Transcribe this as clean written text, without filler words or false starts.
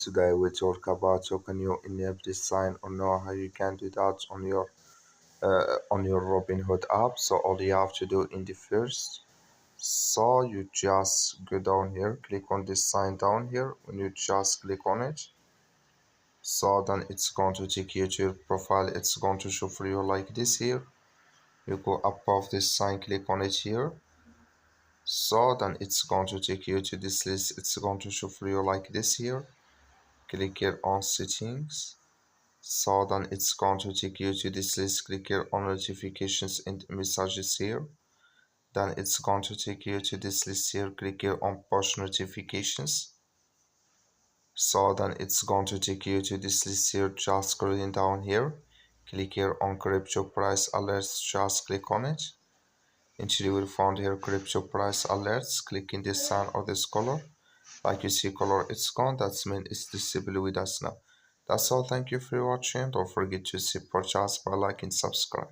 Today we talk about how can you enable this sign or know how you can do that on your Robinhood app. So all you have to do in the first, so you just go down here, click on this sign down here. When you just click on it, so then it's going to take you to your profile. It's going to show for you like this here. You go above this sign, click on it here. So then it's going to take you to this list. It's going to show for you like this here. Click here on settings. So then it's going to take you to this list. Click here on notifications and messages here. Then it's going to take you to this list here. Click here on push notifications. So then it's going to take you to this list here. Just scrolling down here. Click here on crypto price alerts. Just click on it. Until you will find here crypto price alerts. Click in this sign or this color. Like you see color, it's gone. That's mean it's disabled with us now. That's all. Thank you for watching. Don't forget to support us by liking, subscribe.